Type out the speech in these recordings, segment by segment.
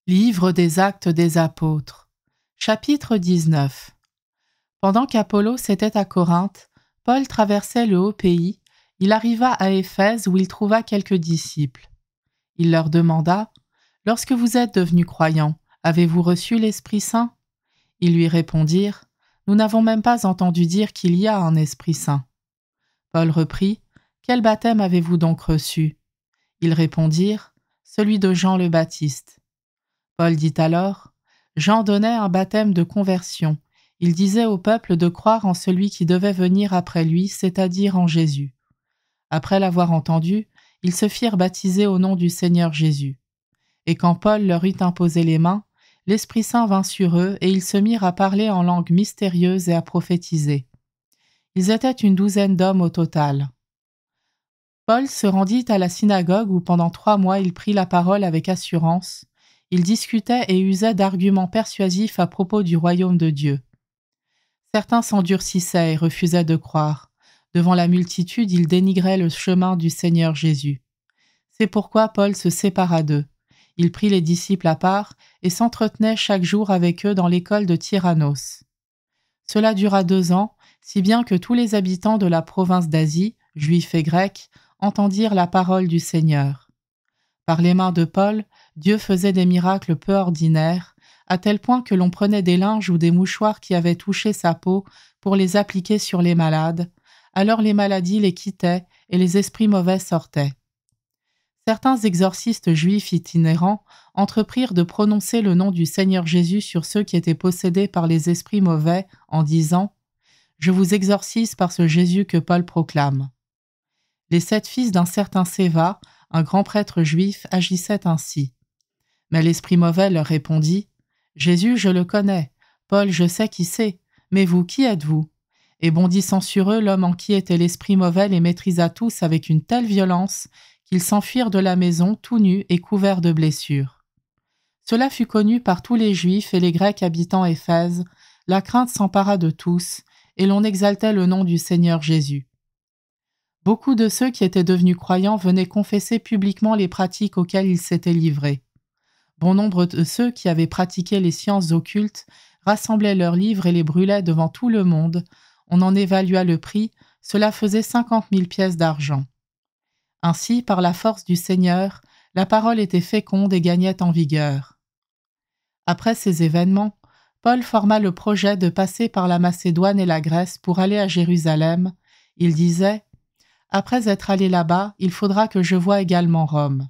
Livre des Actes des Apôtres. Chapitre 19. Pendant qu'Apollos était à Corinthe, Paul traversait le haut pays. Il arriva à Éphèse où il trouva quelques disciples. Il leur demanda « Lorsque vous êtes devenus croyants, avez-vous reçu l'Esprit Saint ?» Ils lui répondirent « Nous n'avons même pas entendu dire qu'il y a un Esprit Saint. » Paul reprit « Quel baptême avez-vous donc reçu ?» Ils répondirent « Celui de Jean le Baptiste. » Paul dit alors « Jean donnait un baptême de conversion. Il disait au peuple de croire en celui qui devait venir après lui, c'est-à-dire en Jésus. » Après l'avoir entendu, ils se firent baptiser au nom du Seigneur Jésus. Et quand Paul leur eut imposé les mains, l'Esprit Saint vint sur eux et ils se mirent à parler en langue mystérieuse et à prophétiser. Ils étaient une douzaine d'hommes au total. Paul se rendit à la synagogue où pendant 3 mois il prit la parole avec assurance. Il discutait et usait d'arguments persuasifs à propos du royaume de Dieu. Certains s'endurcissaient et refusaient de croire. Devant la multitude, ils dénigraient le chemin du Seigneur Jésus. C'est pourquoi Paul se sépara d'eux. Il prit les disciples à part et s'entretenait chaque jour avec eux dans l'école de Tyrannos. Cela dura 2 ans, si bien que tous les habitants de la province d'Asie, juifs et grecs, entendirent la parole du Seigneur. Par les mains de Paul, Dieu faisait des miracles peu ordinaires, à tel point que l'on prenait des linges ou des mouchoirs qui avaient touché sa peau pour les appliquer sur les malades. Alors les maladies les quittaient et les esprits mauvais sortaient. Certains exorcistes juifs itinérants entreprirent de prononcer le nom du Seigneur Jésus sur ceux qui étaient possédés par les esprits mauvais en disant « Je vous exorcise par ce Jésus que Paul proclame ». Les 7 fils d'un certain Séva, un grand prêtre juif, agissaient ainsi. Mais l'esprit mauvais leur répondit « Jésus, je le connais. Paul, je sais qui c'est. Mais vous, qui êtes-vous » Et bondissant sur eux, l'homme en qui était l'esprit mauvais les maîtrisa tous avec une telle violence qu'ils s'enfuirent de la maison tout nus et couverts de blessures. Cela fut connu par tous les Juifs et les Grecs habitant Éphèse. La crainte s'empara de tous, et l'on exaltait le nom du Seigneur Jésus. Beaucoup de ceux qui étaient devenus croyants venaient confesser publiquement les pratiques auxquelles ils s'étaient livrés. Bon nombre de ceux qui avaient pratiqué les sciences occultes rassemblaient leurs livres et les brûlaient devant tout le monde. On en évalua le prix, cela faisait 50 000 pièces d'argent. Ainsi, par la force du Seigneur, la parole était féconde et gagnait en vigueur. Après ces événements, Paul forma le projet de passer par la Macédoine et la Grèce pour aller à Jérusalem. Il disait « Après être allé là-bas, il faudra que je voie également Rome. »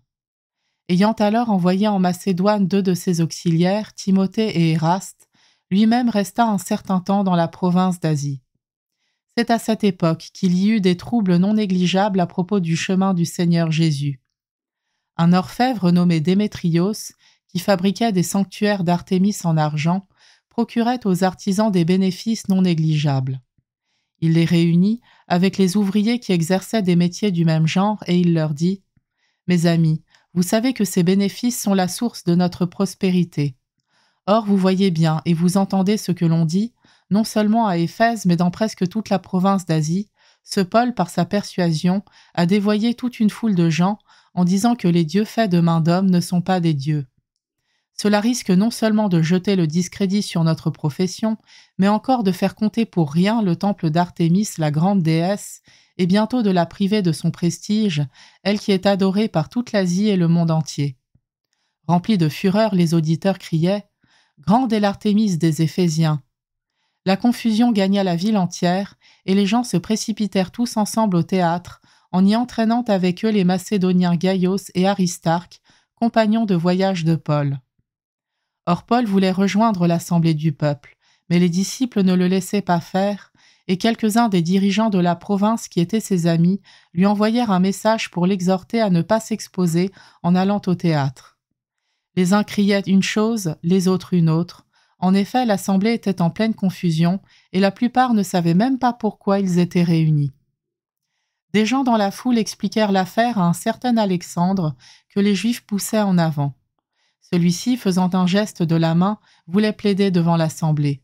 Ayant alors envoyé en Macédoine 2 de ses auxiliaires, Timothée et Éraste, lui-même resta un certain temps dans la province d'Asie. C'est à cette époque qu'il y eut des troubles non négligeables à propos du chemin du Seigneur Jésus. Un orfèvre nommé Démétrios, qui fabriquait des sanctuaires d'Artémis en argent, procurait aux artisans des bénéfices non négligeables. Il les réunit avec les ouvriers qui exerçaient des métiers du même genre et il leur dit « Mes amis, vous savez que ces bénéfices sont la source de notre prospérité. Or, vous voyez bien et vous entendez ce que l'on dit, non seulement à Éphèse, mais dans presque toute la province d'Asie, ce Paul, par sa persuasion, a dévoyé toute une foule de gens en disant que les dieux faits de main d'homme ne sont pas des dieux. Cela risque non seulement de jeter le discrédit sur notre profession, mais encore de faire compter pour rien le temple d'Artémis, la grande déesse, et bientôt de la priver de son prestige, elle qui est adorée par toute l'Asie et le monde entier. » Remplis de fureur, les auditeurs criaient « Grande est l'Artémis des Éphésiens !» La confusion gagna la ville entière, et les gens se précipitèrent tous ensemble au théâtre, en y entraînant avec eux les Macédoniens Gaïos et Aristarque, compagnons de voyage de Paul. Or Paul voulait rejoindre l'assemblée du peuple, mais les disciples ne le laissaient pas faire, et quelques-uns des dirigeants de la province qui étaient ses amis lui envoyèrent un message pour l'exhorter à ne pas s'exposer en allant au théâtre. Les uns criaient une chose, les autres une autre. En effet, l'assemblée était en pleine confusion, et la plupart ne savaient même pas pourquoi ils étaient réunis. Des gens dans la foule expliquèrent l'affaire à un certain Alexandre que les Juifs poussaient en avant. Celui-ci, faisant un geste de la main, voulait plaider devant l'assemblée.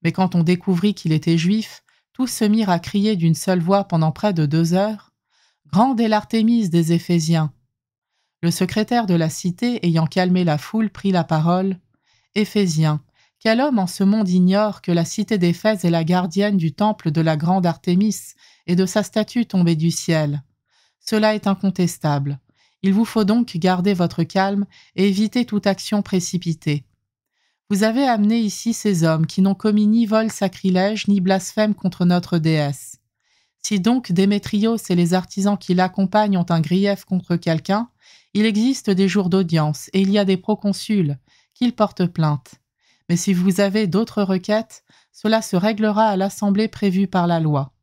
Mais quand on découvrit qu'il était juif, tous se mirent à crier d'une seule voix pendant près de 2 heures « Grande est l'Artémis des Éphésiens !» Le secrétaire de la cité, ayant calmé la foule, prit la parole. « Éphésiens, quel homme en ce monde ignore que la cité d'Éphèse est la gardienne du temple de la grande Artémis et de sa statue tombée du ciel? Cela est incontestable. Il vous faut donc garder votre calme et éviter toute action précipitée. Vous avez amené ici ces hommes qui n'ont commis ni vol sacrilège ni blasphème contre notre déesse. Si donc Démétrios et les artisans qui l'accompagnent ont un grief contre quelqu'un, il existe des jours d'audience et il y a des proconsuls, qu'ils portent plainte. Mais si vous avez d'autres requêtes, cela se réglera à l'assemblée prévue par la loi.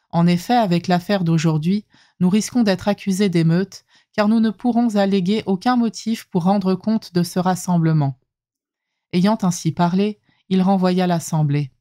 En effet, avec l'affaire d'aujourd'hui, nous risquons d'être accusés d'émeute, car nous ne pourrons alléguer aucun motif pour rendre compte de ce rassemblement. » Ayant ainsi parlé, il renvoya l'assemblée.